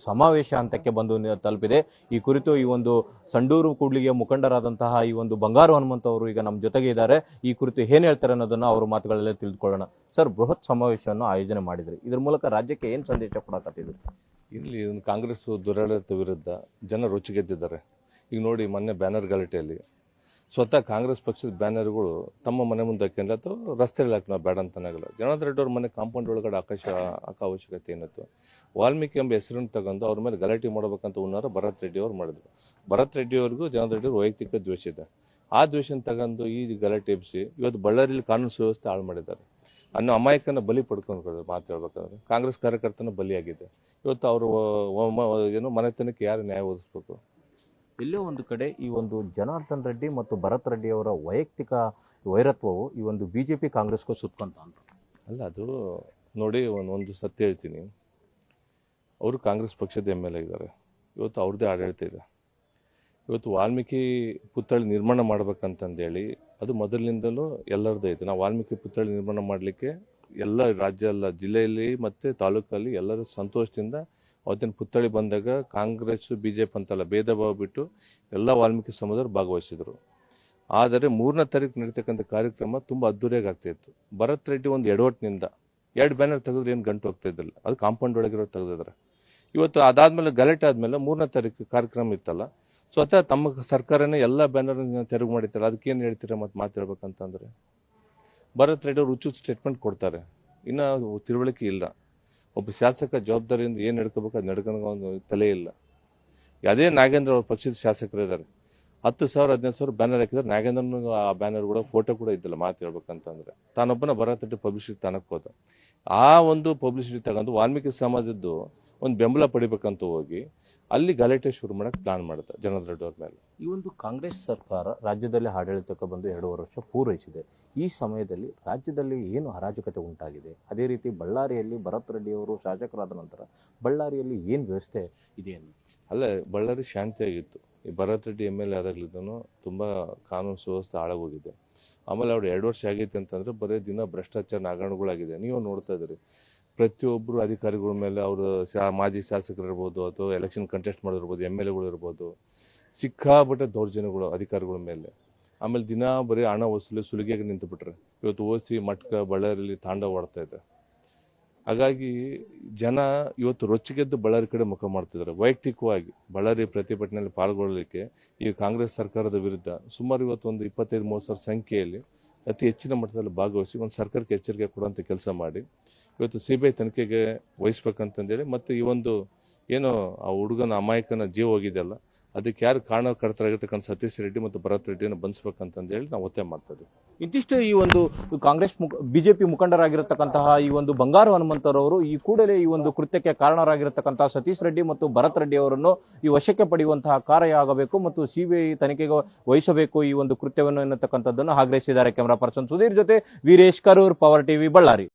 ಸಮಾವೇಶ ಹಂತಕ್ಕೆ ಬಂದು ತಲುಪಿದೆ. ಈ ಕುರಿತು ಈ ಒಂದು ಸಂಡೂರು ಕೂಡ್ಲಿಗೆ ಮುಖಂಡರಾದಂತಹ ಈ ಒಂದು ಬಂಗಾರು ಹನುಮಂತ ಅವರು ಈಗ ನಮ್ಮ ಜೊತೆಗೆ ಇದ್ದಾರೆ. ಈ ಕುರಿತು ಏನ್ ಹೇಳ್ತಾರೆ ಅನ್ನೋದನ್ನ ಅವ್ರ ಮಾತುಗಳಲ್ಲೇ ತಿಳಿದುಕೊಳ್ಳೋಣ. ಸರ್, ಬೃಹತ್ ಸಮಾವೇಶವನ್ನು ಆಯೋಜನೆ ಮಾಡಿದ್ರಿ, ಇದ್ರ ಮೂಲಕ ರಾಜ್ಯಕ್ಕೆ ಏನ್ ಸಂದೇಶ ಕೊಡಕತ್ತಿದ್ರು? ಇಲ್ಲಿ ಒಂದು ಕಾಂಗ್ರೆಸ್ ದುರಾಡಳಿತ ವಿರುದ್ಧ ಜನ ರುಚಿಗೆದ್ದಿದ್ದಾರೆ. ಈಗ ನೋಡಿ, ಮೊನ್ನೆ ಬ್ಯಾನರ್ ಗಲಾಟೆಯಲ್ಲಿ ಸ್ವತಃ ಕಾಂಗ್ರೆಸ್ ಪಕ್ಷದ ಬ್ಯಾನರ್ಗಳು ತಮ್ಮ ಮನೆ ಮುಂದೆ ಹಾಕಿಲ್ಲ ಅಥವಾ ರಸ್ತೆಯಲ್ಲಿ ಹಾಕಿ ನಾವು ಬೇಡ ಅಂತನಾಗಲ್ಲ. ಜನಾರ್ದನ್ ರೆಡ್ಡಿ ಅವ್ರ ಮನೆ ಕಾಂಪೌಂಡ್ ಒಳಗಡೆ ಹಾಕೋ ಅವಶ್ಯಕತೆ ಏನಿತ್ತು? ವಾಲ್ಮೀಕಿ ಎಂಬ ಹೆಸರನ್ನು ತಗೊಂಡು ಅವ್ರ ಮೇಲೆ ಗಲಾಟೆ ಮಾಡಬೇಕಂತ ಹುನ್ನಾರ ಭರತ್ ರೆಡ್ಡಿ ಅವ್ರು ಮಾಡಿದ್ರು. ಭರತ್ ರೆಡ್ಡಿ ಅವ್ರಿಗೂ ಜನಾರ್ದನ್ ರೆಡ್ಡಿ ವೈಯಕ್ತಿಕ ದ್ವೇಷ ಇದೆ. ಆ ದ್ವೇಷನ ತಗೊಂಡು ಈ ಗಲಾಟೆ ಎಬ್ಬಿಸಿ ಇವತ್ತು ಬಳ್ಳಾರಿಯಲ್ಲಿ ಕಾನೂನು ಸುವ್ಯವಸ್ಥೆ ಹಾಳು ಮಾಡಿದ್ದಾರೆ. ಅನ್ನೋ ಅಮಾಯಕನ ಬಲಿ ಪಡ್ಕೊಂಡು ಮಾತು ಹೇಳ್ಬೇಕಾದ್ರೆ ಕಾಂಗ್ರೆಸ್ ಕಾರ್ಯಕರ್ತನ ಬಲಿಯಾಗಿದೆ. ಇವತ್ತು ಅವರು ಏನು ಮನೆತನಕ್ಕೆ ಯಾರು ನ್ಯಾಯ ಒದಗಿಸ್ಬೇಕು? ಎಲ್ಲೋ ಒಂದು ಕಡೆ ಈ ಒಂದು ಜನಾರ್ದನ್ ರೆಡ್ಡಿ ಮತ್ತು ಭರತ್ ರೆಡ್ಡಿ ಅವರ ವೈಯಕ್ತಿಕ ವೈರತ್ವವು ಈ ಒಂದು ಬಿಜೆಪಿ ಕಾಂಗ್ರೆಸ್ಗೂ ಸುತ್ತಂತ ಅಂತ ಅಲ್ಲ. ಅದು ನೋಡಿ, ಒಂದು ಸತ್ಯ ಹೇಳ್ತೀನಿ. ಅವರು ಕಾಂಗ್ರೆಸ್ ಪಕ್ಷದ MLA ಇದ್ದಾರೆ. ಇವತ್ತು ಅವ್ರದ್ದೇ ಆಡಳಿತ ಇದೆ. ಇವತ್ತು ವಾಲ್ಮೀಕಿ ಪುತ್ಥಳಿ ನಿರ್ಮಾಣ ಮಾಡ್ಬೇಕಂತಂದೇಳಿ ಅದು ಮೊದಲಿನಿಂದಲೂ ಎಲ್ಲರದ್ದು ಐತೆ. ನಾವು ವಾಲ್ಮೀಕಿ ಪುತ್ಥಳಿ ನಿರ್ಮಾಣ ಮಾಡಲಿಕ್ಕೆ ಎಲ್ಲ ರಾಜ್ಯ, ಎಲ್ಲ ಜಿಲ್ಲೆಯಲ್ಲಿ ಮತ್ತು ತಾಲೂಕಲ್ಲಿ ಎಲ್ಲರೂ ಸಂತೋಷದಿಂದ ಅವತ್ತಿನ ಪುತ್ಥಳಿ ಬಂದಾಗ ಕಾಂಗ್ರೆಸ್ BJP ಅಂತಲ್ಲ, ಭೇದ ಭಾವ ಬಿಟ್ಟು ಎಲ್ಲ ವಾಲ್ಮೀಕಿ ಸಮುದಾಯರು ಭಾಗವಹಿಸಿದರು. ಆದರೆ 3ನೇ ತಾರೀಕು ನಡೀತಕ್ಕಂಥ ಕಾರ್ಯಕ್ರಮ ತುಂಬ ಅದ್ದೂರಿಯಾಗಿ ಆಗ್ತಾಯಿತ್ತು. ಭರತ್ ರೆಡ್ಡಿ ಒಂದು ಎಡವಟ್ಟಿನಿಂದ 2 ಬ್ಯಾನರ್ ತೆಗೆದ್ರೆ ಏನು ಗಂಟು ಹೋಗ್ತಾ ಇದ್ದಿಲ್ಲ, ಅದು ಕಾಂಪೌಂಡ್ ಒಳಗಿರೋ ತೆಗೆದಿದ್ದಾರೆ. ಇವತ್ತು ಅದಾದ್ಮೇಲೆ ಗಲಾಟೆ ಆದಮೇಲೆ 3ನೇ ತಾರೀಕು ಕಾರ್ಯಕ್ರಮ ಇತ್ತಲ್ಲ, ಸ್ವತಃ ತಮ್ಮ ಸರ್ಕಾರನೇ ಎಲ್ಲ ಬ್ಯಾನರ್ ತೆರವು ಮಾಡಿತ್ತಲ್ಲ, ಅದಕ್ಕೇನು ಹೇಳ್ತೀರಾ? ಮತ್ತೆ ಮಾತಾಡ್ಬೇಕಂತಂದ್ರೆ ಭರತ್ ರೆಡ್ಡಿ ಅವರು ಹುಚ್ಚು ಸ್ಟೇಟ್ಮೆಂಟ್ ಕೊಡ್ತಾರೆ. ಇನ್ನು ತಿಳುವಳಿಕೆ ಇಲ್ಲ. ಒಬ್ಬ ಶಾಸಕ ಜವಾಬ್ದಾರಿಯಿಂದ ಏನು ನಡ್ಕೋಬೇಕು ಅದು ನಡ್ಕೊಂಡು ಒಂದು ತಲೆ ಇಲ್ಲ. ಅದೇ ನಾಗೇಂದ್ರ ಅವ್ರ ಪಕ್ಷದ ಶಾಸಕರಿದ್ದಾರೆ. 10,000 15,000 ಬ್ಯಾನರ್ ಹಾಕಿದ್ರೆ ನಾಗೇಂದ್ರನ ಆ ಬ್ಯಾನರ್ ಕೂಡ ಫೋಟೋ ಕೂಡ ಇದ್ದಿಲ್ಲ. ಮಾತು ಹೇಳ್ಬೇಕಂತಂದ್ರೆ ತಾನೊಬ್ಬನ ಭರತ್ ರೆಡ್ಡಿ ಪಬ್ಲಿಸಿಟಿ ತನಕ ಹೋದ. ಆ ಒಂದು ಪಬ್ಲಿಸಿಟಿ ತಗೊಂಡು ವಾಲ್ಮೀಕಿ ಸಮಾಜದ್ದು ಒಂದು ಬೆಂಬಲ ಪಡಿಬೇಕಂತ ಹೋಗಿ ಅಲ್ಲಿ ಗಲಾಟೆ ಶುರು ಮಾಡಕ್ಕೆ ಪ್ಲಾನ್ ಮಾಡುತ್ತೆ ಜನಾರ್ದನ್ ರೆಡ್ಡಿ ಅವ್ರ ಮೇಲೆ. ಈ ಒಂದು ಕಾಂಗ್ರೆಸ್ ಸರ್ಕಾರ ರಾಜ್ಯದಲ್ಲಿ ಆಡಳಿತಕ್ಕೆ ಬಂದು 2 ವರ್ಷ ಪೂರೈಸಿದೆ. ಈ ಸಮಯದಲ್ಲಿ ರಾಜ್ಯದಲ್ಲಿ ಏನು ಅರಾಜಕತೆ ಉಂಟಾಗಿದೆ? ಅದೇ ರೀತಿ ಬಳ್ಳಾರಿಯಲ್ಲಿ ಭರತ್ ರೆಡ್ಡಿ ಅವರು ಶಾಸಕರಾದ ನಂತರ ಬಳ್ಳಾರಿಯಲ್ಲಿ ಏನು ವ್ಯವಸ್ಥೆ ಇದೆ? ಅಲ್ಲೇ ಬಳ್ಳಾರಿ ಶಾಂತಿಯಾಗಿತ್ತು. ಈ ಭರತ್ ರೆಡ್ಡಿ MLA ಆದಾಗ್ಲಿದ್ದೂ ತುಂಬ ಕಾನೂನು ಸುವ್ಯವಸ್ಥೆ ಹಾಳಾಗೋಗಿದೆ. ಆಮೇಲೆ ಅವ್ರು 2 ವರ್ಷ ಆಗೈತೆ ಅಂತಂದ್ರೆ ಬರೀ ದಿನ ಭ್ರಷ್ಟಾಚಾರ ಹಗರಣಗಳಾಗಿದೆ. ನೀವು ನೋಡ್ತಾ ಇದ್ದೀರಿ, ಪ್ರತಿಯೊಬ್ಬರು ಅಧಿಕಾರಿಗಳ ಮೇಲೆ ಅವರು ಮಾಜಿ ಶಾಸಕರು ಇರ್ಬೋದು ಅಥವಾ ಎಲೆಕ್ಷನ್ ಕಂಟೆಸ್ಟ್ ಮಾಡಿರ್ಬೋದು, MLAಗಳು ಇರ್ಬೋದು, ಸಿಕ್ಕಾಬಿಟ್ಟೆ ದೌರ್ಜನ್ಯಗಳು ಅಧಿಕಾರಿಗಳ ಮೇಲೆ. ಆಮೇಲೆ ದಿನ ಬರೀ ಹಣ ವಸೂಲಿ ಸುಲಿಗೆಗೆ ನಿಂತು ಬಿಟ್ರೆ. ಇವತ್ತು ಓಸಿ ಮಟ್ಕ ಬಳ್ಳಾರಿಯಲ್ಲಿ ತಾಂಡವಾಡ್ತಾ ಇದೆ. ಹಾಗಾಗಿ ಜನ ಇವತ್ತು ರೊಚ್ಚಿಗೆದ್ದು ಬಳ್ಳಾರಿ ಕಡೆ ಮುಖ ಮಾಡ್ತಿದ್ದಾರೆ. ವೈಯಕ್ತಿಕವಾಗಿ ಬಳ್ಳಾರಿ ಪ್ರತಿಭಟನೆಯಲ್ಲಿ ಪಾಲ್ಗೊಳ್ಳಲಿಕ್ಕೆ ಈ ಕಾಂಗ್ರೆಸ್ ಸರ್ಕಾರದ ವಿರುದ್ಧ ಸುಮಾರು ಇವತ್ತು ಒಂದು 25-30 ಸಾವಿರ ಸಂಖ್ಯೆಯಲ್ಲಿ ಅತಿ ಹೆಚ್ಚಿನ ಮಟ್ಟದಲ್ಲಿ ಭಾಗವಹಿಸಿ ಒಂದು ಸರ್ಕಾರಕ್ಕೆ ಎಚ್ಚರಿಕೆ ಕೊಡುವಂಥ ಕೆಲಸ ಮಾಡಿ ಇವತ್ತು CBI ತನಿಖೆಗೆ ವಹಿಸ್ಬೇಕಂತಂದೇಳಿ, ಮತ್ತು ಈ ಒಂದು ಏನು ಆ ಹುಡುಗನ ಅಮಾಯಕನ ಜೀವ ಹೋಗಿದೆಯಲ್ಲ, ಅದಕ್ಕೆ ಯಾರು ಕಾರಣಕರ್ತರಾಗಿರ್ತಕ್ಕಂಥ ಸತೀಶ್ ರೆಡ್ಡಿ ಮತ್ತು ಭರತ್ ರೆಡ್ಡಿಯನ್ನು ಬಂಧಿಸಬೇಕಂತಂದೇಳಿ ನಾವು ಒತ್ತಾಯ ಮಾಡ್ತಾ ಇದ್ದೀವಿ. ಇಂತಿಷ್ಟು ಈ ಒಂದು ಕಾಂಗ್ರೆಸ್ ಬಿಜೆಪಿ ಮುಖಂಡರಾಗಿರತಕ್ಕಂತಹ ಈ ಒಂದು ಬಂಗಾರು ಹನುಮಂತರವರು ಈ ಕೂಡಲೇ ಈ ಒಂದು ಕೃತ್ಯಕ್ಕೆ ಕಾರಣರಾಗಿರತಕ್ಕಂತಹ ಸತೀಶ್ ರೆಡ್ಡಿ ಮತ್ತು ಭರತ್ ರೆಡ್ಡಿ ಅವರನ್ನು ಈ ವಶಕ್ಕೆ ಪಡೆಯುವಂತಹ ಕಾರ್ಯ ಆಗಬೇಕು ಮತ್ತು CBI ತನಿಖೆಗೆ ವಹಿಸಬೇಕು ಈ ಒಂದು ಕೃತ್ಯವನ್ನು ಎನ್ನತಕ್ಕಂಥದ್ದನ್ನು ಆಗ್ರಹಿಸಿದ್ದಾರೆ. ಕ್ಯಾಮರಾ ಪರ್ಸನ್ ಸುಧೀರ್ ಜೊತೆ ವೀರೇಶ್ ಕರೂರ್, ಪವರ್ ಟಿವಿ, ಬಳ್ಳಾರಿ.